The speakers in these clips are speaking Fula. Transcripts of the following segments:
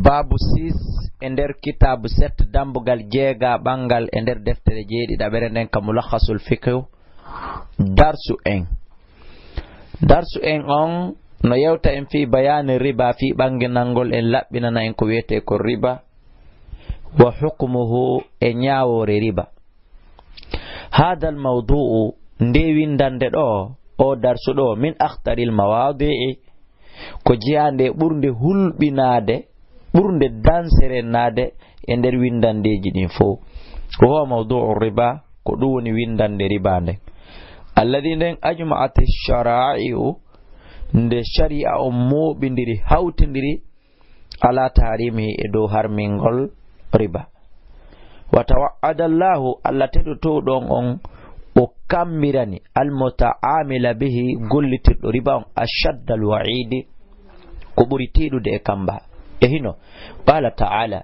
Babu 6 e nder kitabu 7 dambugal jeega bangal e nder deftere jeeɗiɗaɓere nden ka mulakhasul fiqh darsu en on no yewta en fi bayani riba fi ɓanginalngol en laɓɓinana en ko wiyete ko riba wa hukmuhu e ñawore riba. hada al mawdu'u nde windande ɗo o darsu ɗo min akhtaril mawadi'i ko jeyande ɓurde hulɓinade ɓurde danserenade e nder windandeji ɗin fo wa mawdu'u riba ko ɗum woni windande riba nden alladhi nden ajma'at ash-shara'i'u nde sharia o moɓidiri hawtidiri ala taharimihi e dow harmingol riba. wa tawa'ada Allahu Allah teɗoto ɗon on o kammirani almuta'amila bihi gollitirɗo riba on ashadda alwa'idi ko ɓuri tiɗude e kamba e hino qala ta'ala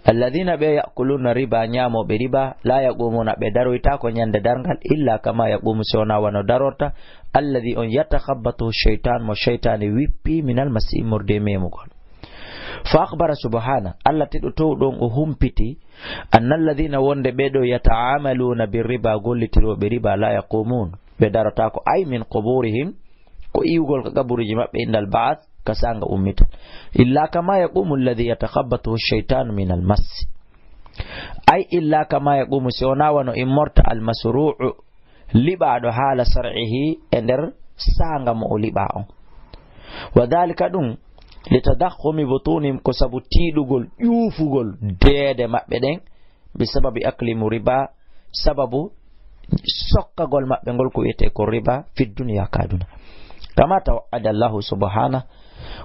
alladhina ɓe yakuluna riba ñamoɓe riba la yaqumuna ɓe daroyta ko ñande dargal illa kama yaqumu sewna wano darorta alladhi on yatakhabbatu shaytan mo shaytani wippi minal masi murde memugol. fa akhbara subhana Allah teɗoto ɗon o humpiti anna alladhina wonde ɓeɗo yata'amaluna birriba gollitiroɓe riba la yaqumun ɓe darota ko ay min quburihim ko iwgol ka kaburiji maɓɓe indal ba'ath kasanga ummita illa kama yaqumu alladhi yatakhabbathu shaytanu min almas ay illa kama yaqumu sewna wano immorta almasru'u liɓaɗo haala sar'ihi e nder sanga mo o liɓa on wa dhalika ɗum litadakhumi butunim ko sabu tiɗugol ƴuufugol deede maɓɓe ɗen bi sababi aklimu riba sababu sokkagol maɓɓe ngol ko wiyete ko riba fi dunya kaduna kama tawa'ada Allahu subhanahu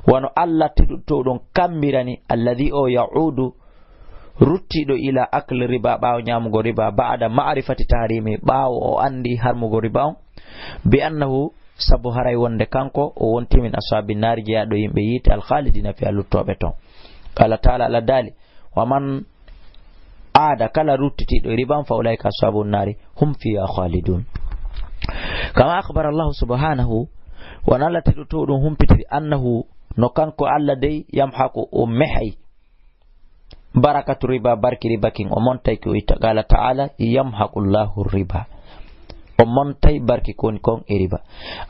wano Allah teɗuto ɗon kambirani alladhi o ya'udu ruttiɗo ila akli riba ɓawo ñamugo riba ba'da ma'rifati tahrimi ɓawo o andi harmugo riba on bi annahu sabu haray wonde kanko o wonti min ashabi nari jeyaɗo yimɓe yiite alkhalidina fi alluttoɓe ton. qala ta'ala Allah dali wa man aada kala ruttitiɗo riban fa ulaika ashabu nari hum fiha khalidun. kama akhbara Allah subhanahu won Allah teɗuto ɗum humpitiri annahu no kanko Allah dey yamhaku o mehay barakatu riba barki riba kin o montay ko itta qala ta'ala yamhaku Allahu riba o montay barki koni kon e riba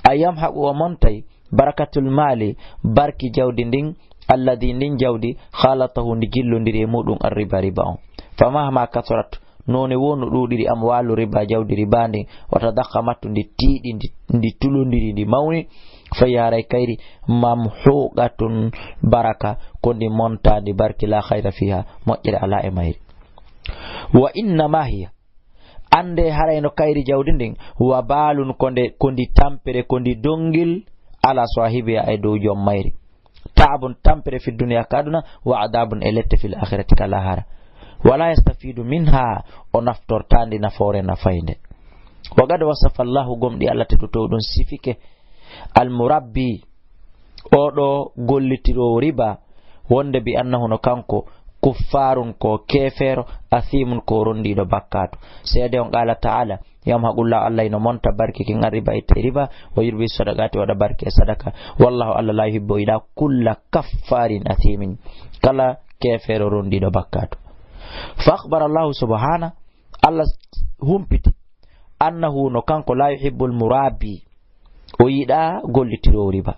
a yamhaku o montay barakatul mali barki jawdi ndin alladhi ndin jawdi khalatahu ndi jillodiri e muɗum ar riba riba on famahma kasrat none wonu ɗuɗiri amwalu riba jawdi riba ndi wata dakhamattu ndi tiiɗi ndi tulodiri ndi mawni fayaray kayri mamhuqatun baraka ko ndi montadi barki la khayra fiha moƴƴere ala e mayri. wa innama hiya ande harayno kayri jawdi ndin wa balun ko ndi tampere ko ndi dongil ala sahibiya e dow joom mayri taabun tampere fi dunya kaduna wa adabun e lette fil akhirati kala hara wala yastafidu minha o naftortandi nafoore nafayde. wa gad wasafa Allahu gomɗi Allah teɗuto ɗum sifike almurabbi oɗo gollitirowo riba wonde bi annahu no kanko kuffarun ko kefero athimun ko rondiɗo bakkato seede on qala ta'ala yamhaqullahu Allah ino monta barke kin riba ite riba wa yurbi sadaqati waɗa barke e sadaka wallahu Allah la yuhibbu ila kulla kaffarin athimin kala kefero rondiɗo bakkato. fa akhbara Allah subhanahu Allah humpiti annahu no kanko la yuhibbul murabbi o yiɗa gollitirowo riba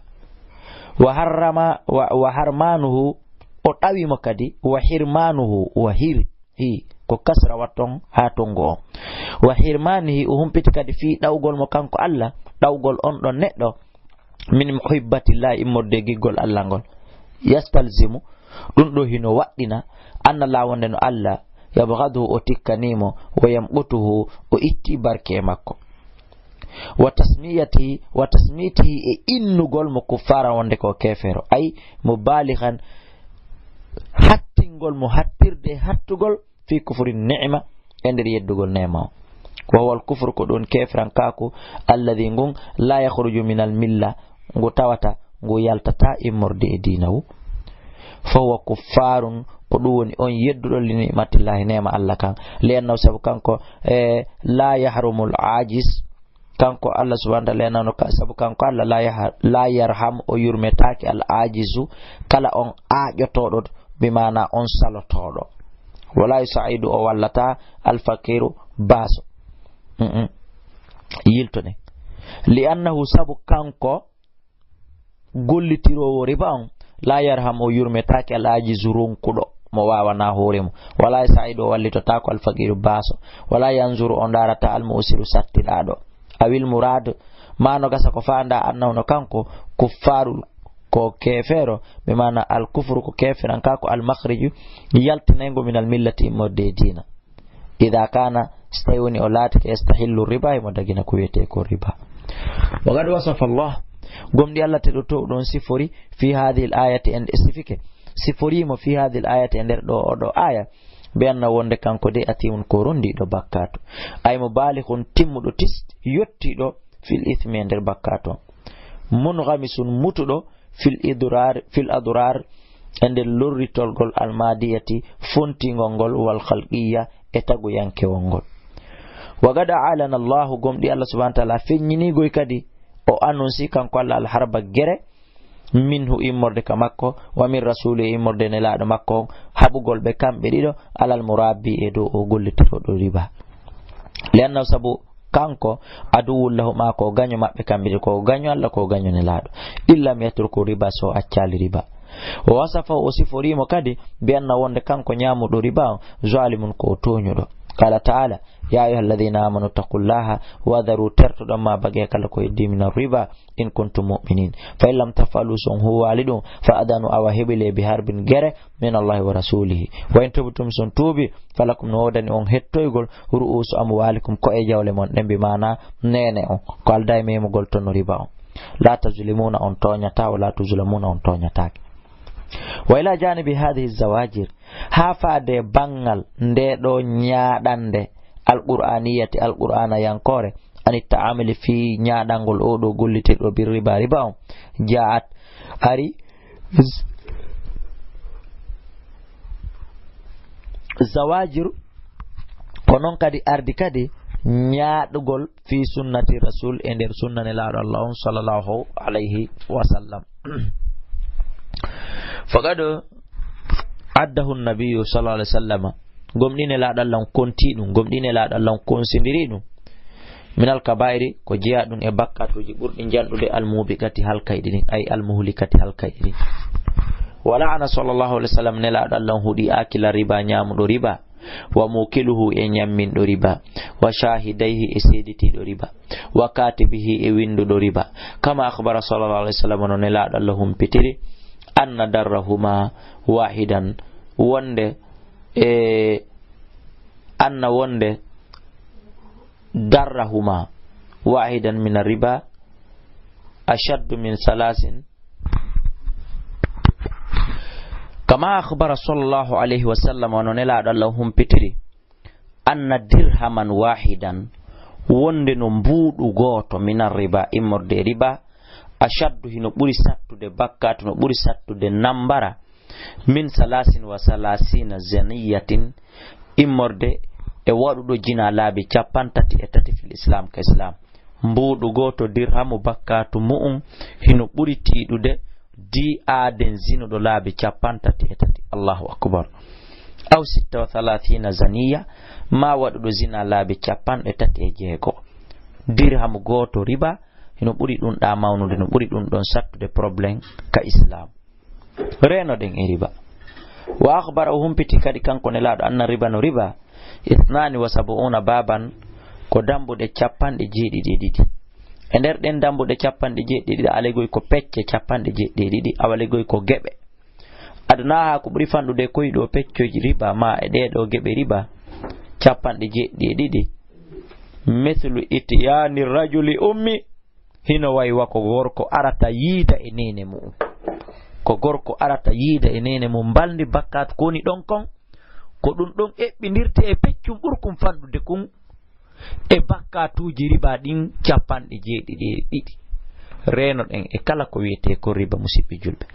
wa harmanuhu o ɗawimo kadi wa hirmanuhu wa hirhi ko kasra watton ha tongo on wa hirmanihi o humpiti kadi fi ɗawgol mo kanko Allah ɗawgol on ɗon neɗɗo min muhibbatillahi immorde giggol Allah ngol yastalzimu ɗum ɗo hino waɗɗina anna la wonde no Allah yabghadu o tikkanimo wa yamqutuhu o itti barke makko wa tasmitihi e innugol mo kuffara wonde ko kefero ay mubalighan hattingol mo hattirde hattugol fi kufri ni'ma e nder yeddugol nema o wa huwa al-kufru ko ɗon kefran kaku alladhi ngun la yakhruju min al-milla ngu tawata ngu yaltata immorde e dinawu fa huwa kuffarun ko ɗum woni on yedduɗo li ni'matillahi nema Allah kan li'annahu sabu kanko la yahrumul ajis kanko Allah subhanahu wa ta'ala nano ka sabu kanko Allah la yarham o yurmetaki al ajizu kala on aajotodo bimana on salotodo wala yusaidu o wallata al faqiru baso yiltone li annahu sabu kanko gollitirowo riba on la yarham o yurmetaki al ajizu ronkudo mo wawana horemo wala yusaidu o wallitota ko al faqiru baso wala yanzuru on darata al musiru sattidado awil murad mano gasa ko fanda annahu kanko kuffarul ko kefero be mana al kufru ko kefiran kako al makhriju yaltinengo min al millati modde dina idha kana stayuni olati yastahillu riba mo dagina ko wete ko riba wa qad wasafa Allah gomdi Allah tedo to don sifori fi hadhihi al ayati and istifike sifori mo fi hadhihi al ayati nder do aya be anna wonde kanko de atiun ko rondi do bakkato ay mo balighun timmudo tis yottido fil ithmi nder bakkato munghamisun mutudo fil adrar ende lorritol gol almadiyati fontingol gol wal khalqiyya etago yanke wongol wagada alana Allah gomdi Allah subhanahu wa ta'ala fenyini goy kadi o annonsi kanko Allah al harba gere minhu immorde ka makko wa min rasuli immorde ne laado makko habugol be kambe dido alal murabbi e do o gollitito do riba lenno sabu kanko aduwul lahu ma ko ganyo mabbe kambe ko ganyo Allah ko ganyo ne laado illa yatruku riba so accali riba wa wasafa o siforimo kadi be anna wonde kanko nyamudo riba zalimun ko tonyodo qala ta'ala ya ayyuhalladhina amanu taqullaha wa dharu tartudu ma bagiya kala ko yiddi min riba in kuntum mu'minin fa illam taf'alu sun huwa walidun fa adanu awahibile bi harbin gere min Allah wa rasulihi wa in tubtum sun tubi falakum nodani on hettoygol ru'usu amwalikum ko e jawle mon dembe mana nene on ko alday memo gol ton riba on la tazlimuna on tonyata wala tuzlamuna on tonyata wa ila janibi hadhihi zawajir hafade bangal ndedo nyaadande alqur'aniyati alqur'ana yankore ani ta'amili fi nyaadangol odo gollite do bir riba riba jaat ari zawajir konon kadi ardi kadi nyaadugol fi sunnati rasul e der sunnane la Allah sallallahu alayhi wa sallam faqad addahu an-nabiy sallallahu alaihi wasallam gomdine la dallan kontidum gomdine la dallan konsidiridum minal kabairi ko jiadum e bakkatuji burdi jaldude almubiqati halkaydini ay almuhlikati halkaydini wala ana sallallahu alaihi wasallam ne la dallan hudi akila riba nyamudo riba wa mukiluhu e nyammindo riba wa shahidaihi e sediti do riba wa katibihi e windudo riba kama akhbara sallallahu alaihi wasallam ne la dallahum pitiri anna darrahuma wahidan wonde anna wonde darrahuma wahidan min riba ashaddu min salasin kama akhbara sallallahu alaihi wasallam wa nela dallahum pitiri anna dirhaman wahidan wonde no mbudu goto min riba immorde riba ashaddu hino buri sattude bakkatu no buri sattude nambara min salasin wa salasina zaniyatin immorde e wadudo jina laabi capantati e tati fil islam ka islam mbudu goto dirhamu bakkatu mu'um hino buri tidude di aden zino do laabi capantati e tati Allahu akbar aw 36 zaniya ma wadudo zina laabi capan e tati e jeego dirhamu goto riba hino buri dun da mawnude no buri dun don sattude problem ka islam reno den e riba wa akhbarahum pitikadi kanko ne laado anna riba no riba 72 baban ko dambude capande jeedidi e nder den dambude capande jeedidi alegoy ko pecce capande jeedidi awalegoy ko gebe aduna ha ko buri fandude koy do peccoji riba ma e de do gebe riba capande jeedidi mithlu itiyani rajuli ummi hino way wako gorko arata yida e nene mu ko gorko arata yida e nene mu baldi bakkat ko ni don kon ko dun don ebbindirte e peccum burkum fandude kun e bakkatuji riba din capande jeedidi reno den e kala ko wiete ko riba musibbe julbe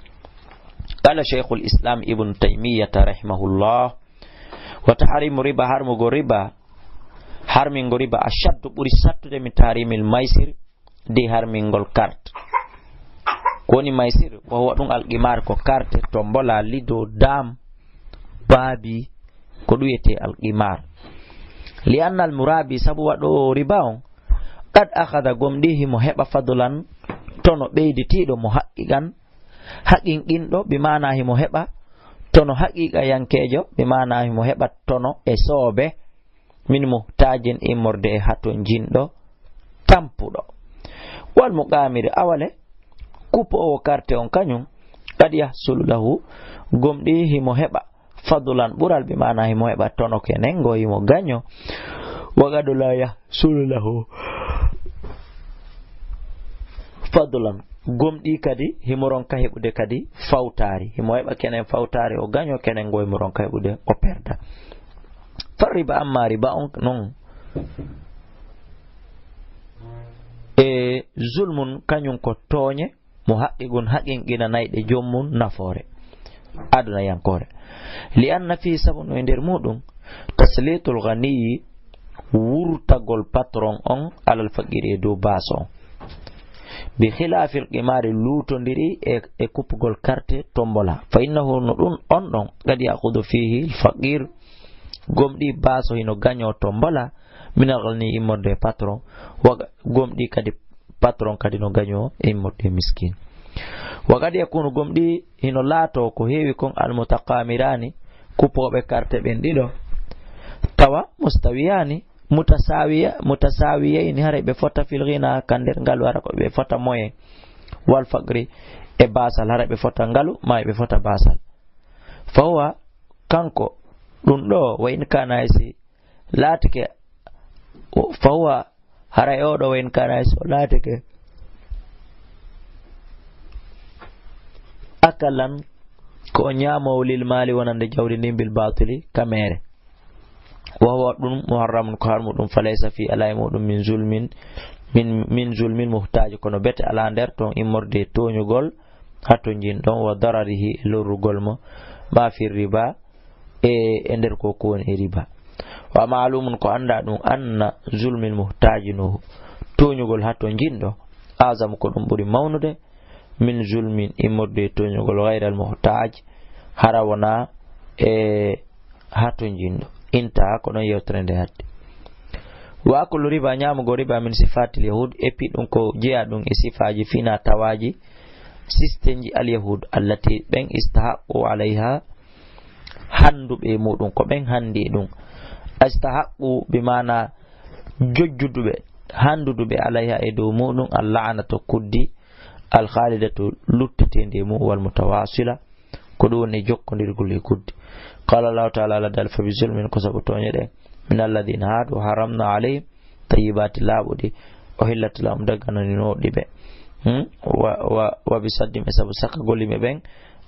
qala shaykhul islam ibn taymiyah rahimahullah wa tahrimu riba harmu go riba harmingo riba ashaddu ɓuri sattude min tarimil maysir di harmingol carte koni maysir o huwa ɗum alqimar ko carte tombola lido dam baabi ko ɗuyete alqimar li anna al murabi sabu waɗo riba on qad akhadha gomɗi himo heɓa fadlan tono ɓeyditiɗo mo haqqiqan haqinqinɗo bi mana himo heɓa tono haqiqa yankejo bi mana himo heɓa tono e soobe min muhtajin immorde e hato jinɗo tampuɗo wal muqamiri awale kupo o carte on kañum qad yahsulu lahu gomɗi himo heɓa fadlan ɓural bi mana himo heɓa tono kenen go himo gaño wagadu la yahsulu lahu fadlan gomɗi kadi himo ronka heɓude kadi fawtari himo heɓa kenen fawtari o gaño kenen go himo ronka heɓude o perda fa riba amma riba on non e zulmun kañum ko tooñe mo haqqigun haqinqina nayɗe jommum nafoore aduna yankore li anna fi sabu no e nder muɗum taslitul ghaniyi wurtagol patron on alal faqiri e dow baso on bi khilafil qimari lutondiri e kuppugol carte tombola fa innahu no ɗum on ɗon qad yaqudu fihi al faqir gomɗi baso hino gaño tombola minal ghani immorde patron waga gomɗi kadi patron kadi no gaño immorde miskin wagad yakunu gomɗi hino laato ko heewi kon almutaqamirani kupoɓe carte ɓen ɗiɗo tawa mustawiyani mutasawiyayni hara ɓe fota fil ghina kan nder ngalu hara ko ɓe fota moyen wal faqri e basal hara ɓe fota ngalu ma ɓe fota basal fawa kanko ɗum ɗo wa in kana si laatike fawa hara e oɗo wa in kana si o laatike akalan ko nyamo lil mali wonande jawdi ndin bil batili kamere wa huwa ɗum muharramun ko harmu ɗum falaysa fi alay muɗum min zulmin muhtaji kono bete ala nder ton immorde toñugol hatto jinɗon wa dararihi e lorrugol mo ma fi riba e nder ko woni e riba wa ma'lumun ko anda ɗum anna zulmin muhtaji no toñugol hatto jinɗo azam ko ɗum ɓuri mawnude min zulmin immorde toñugol ghayral muhtaj hara wona e hatto jinɗo inta ko non yewtere nde hadde wa akulu riba nyamugo riba min sifatil yahud epi ɗum ko jeya ɗum e sifaji fina tawaji système ji al yahud allati ɓen istahaqu alayha handuɓe muɗum ko ɓen handi ɗum istahaqu bi mana jojjuduɓe handuduɓe alayha e dow muɗum alla'ana to kuddi al khalidatu luttetende mu wal mutawasila ko ɗum woni jokkodirgol e kuddi qala allahu taala ala dal fa bi zulmin ko sabu toñe ɗen min alladina haadu haramna alayhim tayyibati laaɓuɗi o hillata lahum daggananinoɗi ɓe wa bi saddim e sabu saka golliɓe ɓen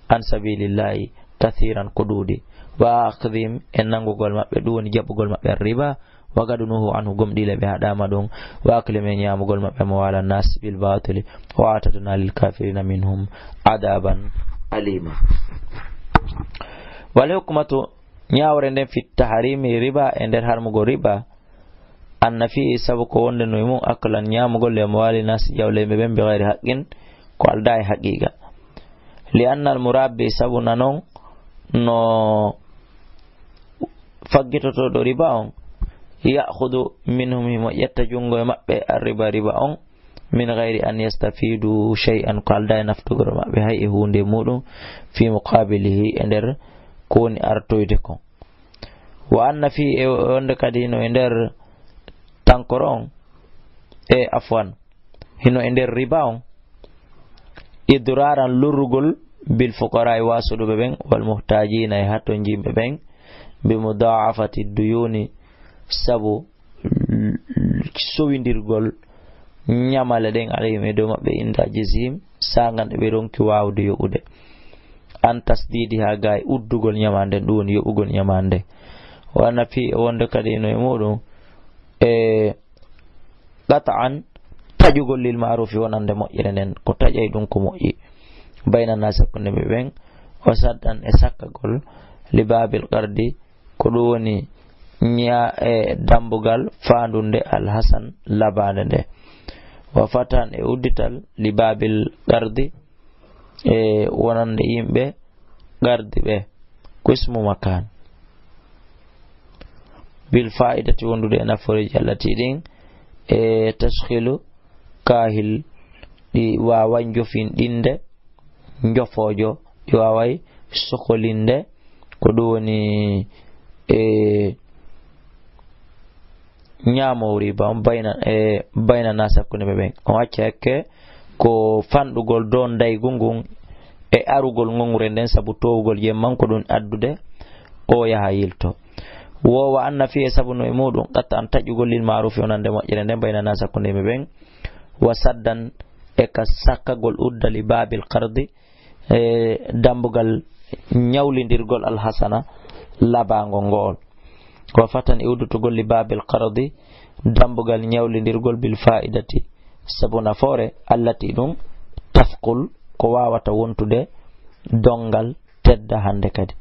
an sabilillahi kathiran ko ɗuuɗi wa akhdihim en nangugol maɓɓe ɗum woni jaɓɓugol maɓɓe riba wa gadunuhu anhu gomɗile ɓe haɗama ɗum wa akli men ñamugol maɓɓe mo wala nas bil batili wa atatuna lil kafirina minhum adaban alima wal hukmatu ñawre nden fi tahrimi riba e nder harmugo riba anna fi sabu ko wonde no mum aklan ñamugol le mo wali nas jawleɓe ɓen bi ghayri haqqin ko alda e haqiqa li anna al murabbi sabu nanon no faggitotoɗo riba on ya'khudhu minhum himo ƴetta jungo e maɓɓe arriba riba on min ghayri an yastafidu shay'an ko alda e naftugoro maɓɓe hay e hunde muɗum fi muqabilihi e nder ko woni artoyde kon wa anna fi e wonde kadi no e nder tankoro on e afwan hino e nder riba on idraran lurrugol bil fuqara e wasuɗuɓe ɓen wal muhtajina e hatto jimɓe ɓen bi mudaafati duyuni sabu sowindirgol ñamale ɗen alayhim e dow maɓɓe inda jizim saganɗe ɓe ronki wawde yoɓude an tasdidi ha ga e uddugol ñamande ɗum woni yoɓugol ñamande wana fi wonde kadi no e muɗum e qat'an taƴugol lil ma'rufi wonande moƴƴere nden ko taƴay ɗum ko moƴƴi bayna nas hakkunde ɓe ɓen o saddan e sakkagol li babil qardi ko ɗum woni nya dambugal fandunde alhasan labande nde wa fatan uddital li babil gardi wonande yimɓe gardi ɓe qismu makan bil fa'idati wondude naforeji allati ɗin tashkhilu kahil ɗi wawai jofindinde jofojo ɗi wawai sokolinde ko ɗum woni ñaamo riba on bayna nas hakkunde ɓen on wacca hakke ko fanɗugol dow daygu ngun e arugol ngongre nden sabu towugol yemman ko ɗum addude o yaha yilto wowa anna fiye sabu no e muɗum qatta an taƴugol lil marufi onande moƴƴere nden bayna nas hakkunde ɓen wa saddan e ka sakkagol uddali babil qardi dambugal ñawlidirgol alhasana labango ngool wa fatan e uddutugol li babil qardi dambugal ñawlidirgol bil fa'idati sabu nafoore allati ɗum tafqul ko wawata wontude dongal tedda hande kadi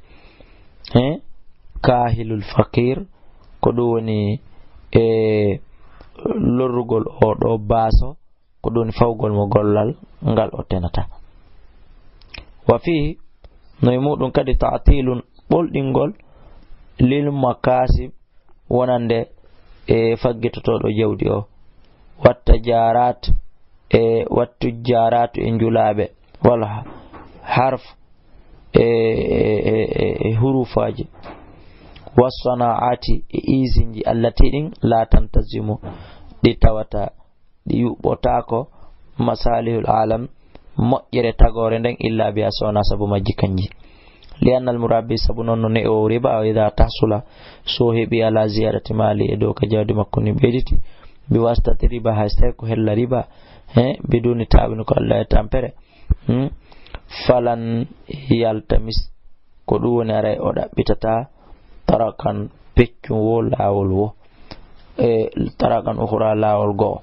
kahilul fakir ko ɗum woni lorrugol oɗo baaso ko ɗum fawgol mo gollal ngal o tenata wa fihi no e muɗum kadi ta'tilun ɓolɗingol lil makasib wonande faggitotoɗo jawdi o watta jarat wattu jaratu e njulaɓe wala harf hurufaji wasanaati e isinji allati ɗin la tantazimu ɗi tawata ɗi yuɓɓotako masalihul alam moƴƴere tagore nden illa biya sona sabu majji kanji lianna almurabbi sabu noon no ne o riba o ida tahsula so heɓi ala ziyadati mali e dow ka jawdi makko ni ɓeyditi bi wastati riba hay so tawi ko hella riba biduni tawini ko allah e tampere falan yaltamis ko ɗum woni ara o ɗaɓɓitata tarakan peccum wo lawol wo tarakan ukhra lawol go'o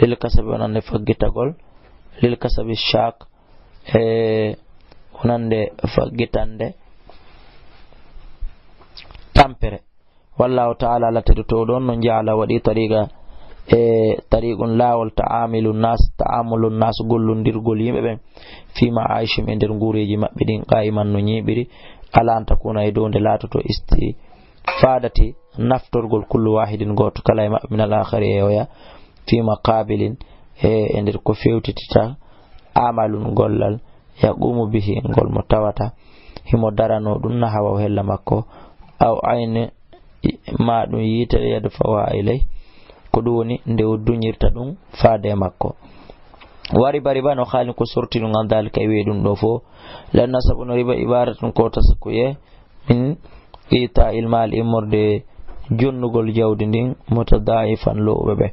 lil kasabi wonande faggitagol lil kasabi shak wonande faggitande tampere wallahu ta'ala la tedo don no jaala wadi tariqa tariqun lawol ta'amulun nas gollondirgol yimɓe ɓen fi ma'aishim e nder ngureji maɓɓe ɗin qa'iman no ñiɓiri ala an takuna e dow nde laatoto istifadati naftorgol kullu wahidin goto kala e maɓɓe min al akhari e oya fi maqabilin e nder ko fewtitita amalun gollal yaqumu bihi ngol mo tawata himo darano ɗum na hawa o hella makko aw ayne ma ɗum yitere yadu fawa ilay ko ɗum woni nde o duñirta ɗum faade makko wari riba no haali ko sorti ɗum an dalika e wiye ɗum ɗo fo lanna sabu no riba ibaratun ko tasakuye min ita ilmal immorde jonnugol jawdi ndin mutadaifan lowɓe ɓe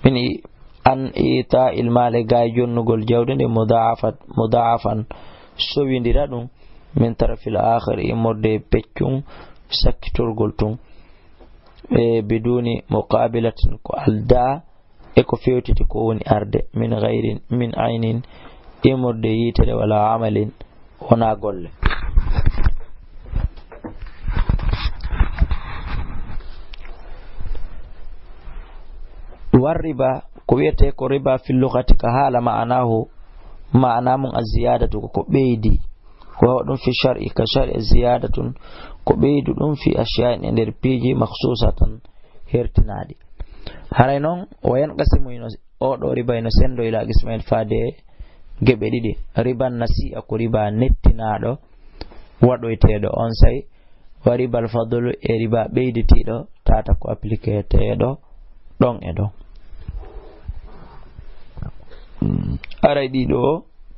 min an ita ilmale gay jonnugol jawdi nde mudaafan sowindira ɗum min tarafil akhir immorde peccum sakkitorgol tun biduni muqabilatin ko alda e ko fewtiti ko woni arde min gayrin min aynin immorde yitere wala amalin wona golle والربا كويته كربا في اللغة كهالة معناه من الزيادة كبيدي وهو في الشرع كشرع زيادة كبيد في أشياء نربيجي مخصوصة هرتنادي هرينون وينقسم أو ربا ينسندو إلى قسمين فادي جبدي ربا النسي أكو ربا نتنادو وادو يتيدو أنسي وربا الفضل ربا بيدي تيدو تاتكو أبليكيتيدو دون إدو aray ɗiɗo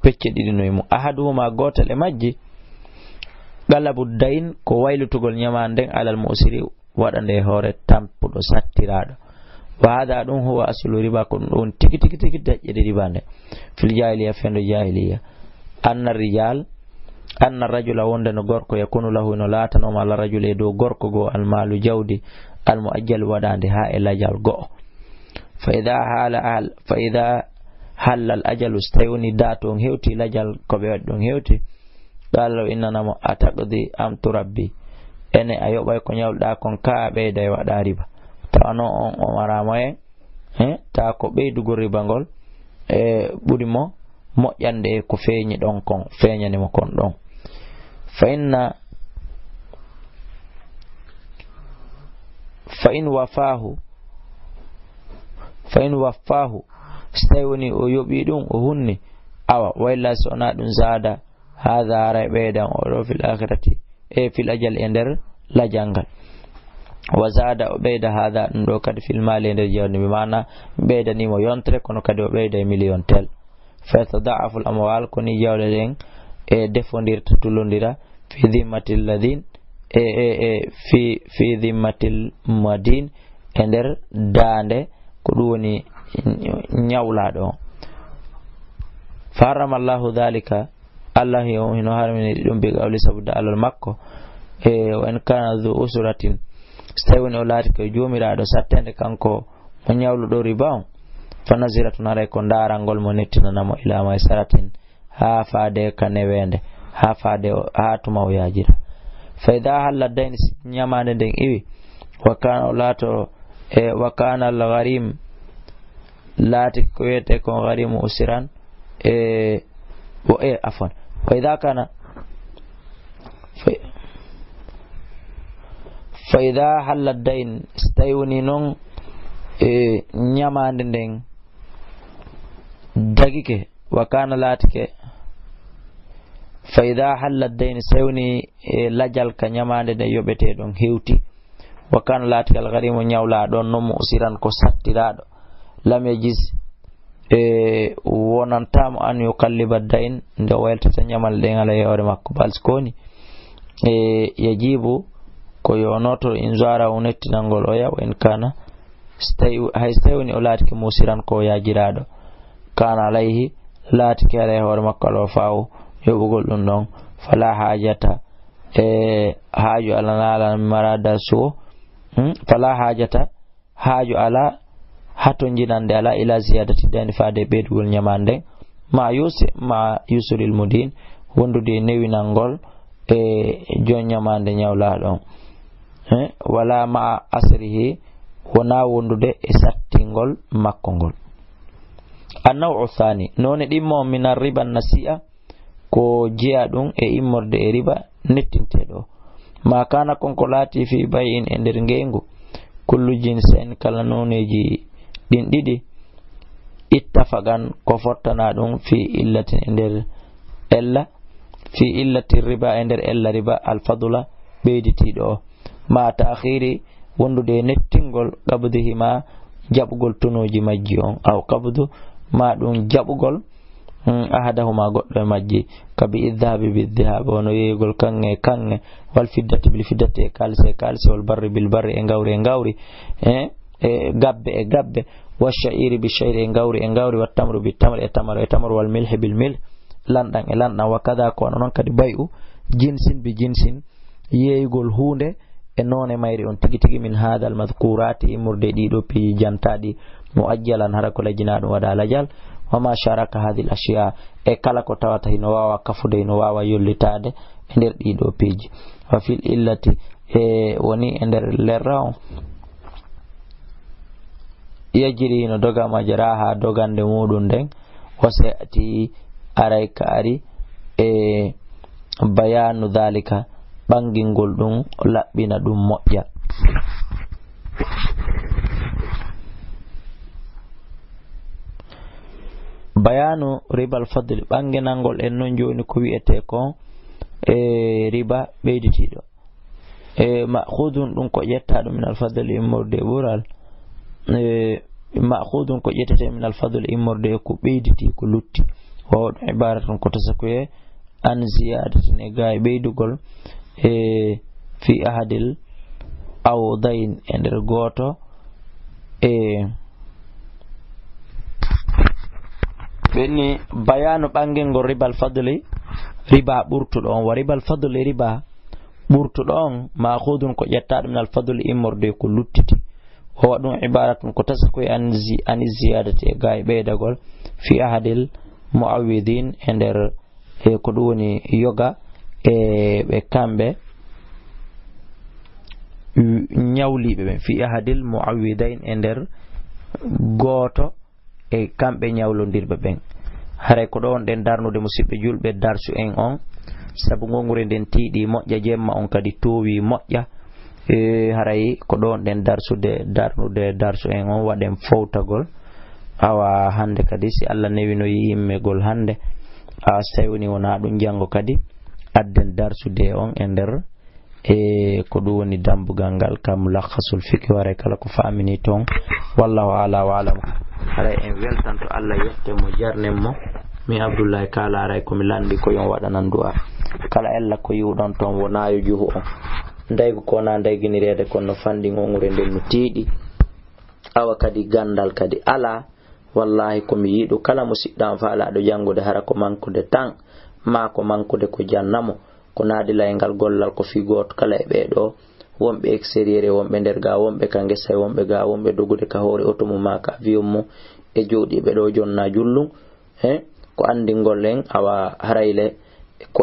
pecce ɗiɗi noymu ahaduhuma gotal e majji galabu dayin ko waylutugol nyamanden alal musiri waɗande hoore tampuɗo sattiraɗo wa hada ɗum huwa aslu riba ko ɗum tigi daƴƴede riba nde fil jahiliya fendo jahiliya anna rajula wonde no gorko yakunu lahu no latanoma ala rajula e dow gorko go almalu jawdi almuajjal waɗande ha e lajal go'o fa ida halal ajalu so tawi woni dato on hewti lajal ko ɓe waɗi ɗon hewti qala innanamo ataqdi am turabbi ene a yoɓay ko ñawluɗa kon ka ɓeyda e waɗa riba tawano on o maramo en ta ko ɓeydugo riba ngol e ɓuri mo moƴƴande ko feeñi ɗon kon feeñanimo kon ɗon fa in waffahu so tawi woni o yoɓi ɗum o hunni awa wayla so wona ɗum zada hada ara ɓeydan oɗo fil akhirati fil ajal e nder lajangal wa zada o ɓeyda hada ɗum ɗo kadi fil mali e nder jawdi bi mana ɓeydanimo yontere kono kadi o ɓeyda e million tel fa yatada'afu al amwal koni jawɗe ɗen e defondirta tullodira fi dhimmatil ladin fi dhimmatil madin e nder dande ko ɗum woni ñawlaɗo on fa harrama allahu dhalika allah hino harmini ɗum bi qawli sabuda alal makko wa in kana dhu usratin so tawi woni o laati ko jomiraɗo sattende kanko mo ñawluɗo riba on fa naziratun haray ko darangol mo nettinanamo ila maysaratin ha faade ka newende ha tuma o yajira fa idha halla dayni ñamande nden iwi wa kana o laato wa kana al gharim laati ko wiyete ko gharimu usiran afwan fa idha kana fa idha halla dayn stayuni non ñamande nden dagike wa kana laatike fa idha halla dayn sewni lajal ka ñamande nden yoɓete ɗon hewti wa kana laatike al gharimu ñawla ɗon non mo usiran ko sattiraɗo lam yajis wonantamo an yukalliba dayn nde weltata ñamal ɗen ala yewre makko balskoni yajibu ko yonoto in zara o nettinalngol o yawa en kana hay so tawi woni o laatike musiran ko yajiraɗo kana alayhi laatike ala hoore makko ala fawo yoɓugol ɗum ɗon fala hajata haaju ala nala marada suwo fala hajata haaju ala hato jinande ala ila ziyadati dani faade ɓeydugol ñamande ma yusuril mudin wondude newinalngol jon ñamande ñawlaɗon wala ma asrihi wona wondude e sattingol makko ngol annawu thani none ɗimmo min arriba nasi'a ko jeya ɗum e immorde e riba nettinteɗo ma kana konko laati fi bayin e nder ngengu kullu jinsen kala noneji ɗin ɗiɗi ittafagan ko fottana ɗum fi illatin e nder ella fi illati riba e nder ella riba alfadula ɓeyditiɗo o ma ta'khiri wondude nettingol qabdihima jaɓugol tonoji majji on aw qabdu ma ɗum jaɓugol ahadahuma goɗɗo e majji kabi idhabi bidhahab wono yeygol kange wal fiddati bil fiddati e kalse wal barri bil barri e ngawri e gabbe e gabbe wa sha'iri bi sha'iri e ngawri wa tamru bi tamri e tamru wal milhi bil milh lanɗan e lanɗan wa kada ko non kadi bayu jinsin bi jinsin yeygol hunde e none mayri on tigi min hada al madhkurati imurde ɗiɗo pi jantaɗi muajjalan hara ko lajinaɗum waɗa lajal wama sharaka hadi al ashiya e kala ko tawata hino wawa kafude hino wawa yollitade e nder ɗiɗo piiji wa fil illati woni e nder lerra on yajiri hino doga majara ha dogande muɗum nden wase ati aray ka ari e bayanu dhalika ɓangingol ɗum laɓɓina ɗum moƴƴa bayanu ribal fadl ɓanginalngol en non joni ko wi'ete ko riba ɓeyditiɗo ma'khudun ɗum ko ƴettaɗum min alfadl immorde ɓural ma'khudun ko ƴettete min alfadl immorde ko ɓeyditi ko lutti wawa ɗum ibaratun ko tasakuye an ziyadatin e ga e ɓeydugol fi ahadil awdain e nder goto ɓenni bayanu ɓangilngol ribal fadli riba ɓurtuɗo on wa ribal fadli riba ɓurtuɗo on ma'khudun ko ƴettaɗum min al fadli immorde ko luttiti o ɗum ibaratun ko tasa koye ani ziyadati e ga e ɓeydagol fi ahadil muawwidin e nder ko ɗum woni yoga ɓe kamɓe ñawliɓe ɓen fi ahadil muawwidain e nder gooto e kamɓe ñawlodirɓe ɓen. haray ko ɗo on ɗen darnude musidɓe julɓe darsu en on, sabu ngongure nden tiiɗi moƴƴa, jemma on kadi towi moƴƴa. haray ko ɗo on ɗen darnude darsu en on waɗen fowtagol. awa hande kadi si Allah newinoyi yimmegol hande so tawi woni wona ɗum janngo kadi adden darsude on e nder ko ɗum woni dambugal ngal kam mulakhasul fiqh waray kala ko famini toon. wallahu ala wa alam. haray en weltan to Allah yette mo jarnen mo. mi Abdoullahi Kala aray komi landi ko yon waɗanan du'a kala ella ko yiwɗon toon wonayo juhu on ndaygu ko na ndayginirede kono fandi ngongure nden no tiiɗi. awa kadi gandal kadi ala. wallahi komi yiɗu kala musidɗam faalaɗo jangude hara ko mankude tan ma ko mankude ko jannamo ko naadi laygal gollal ko fi goto kala e ɓeɗo wonɓe extérieur wonɓe nder ga wonɓe ka ngesa wonɓe ga wonɓe dogude ka hoore otomo ma ka avion mo e jooɗiɓe ɗo jonna jullum ko andi ngollen awa harayle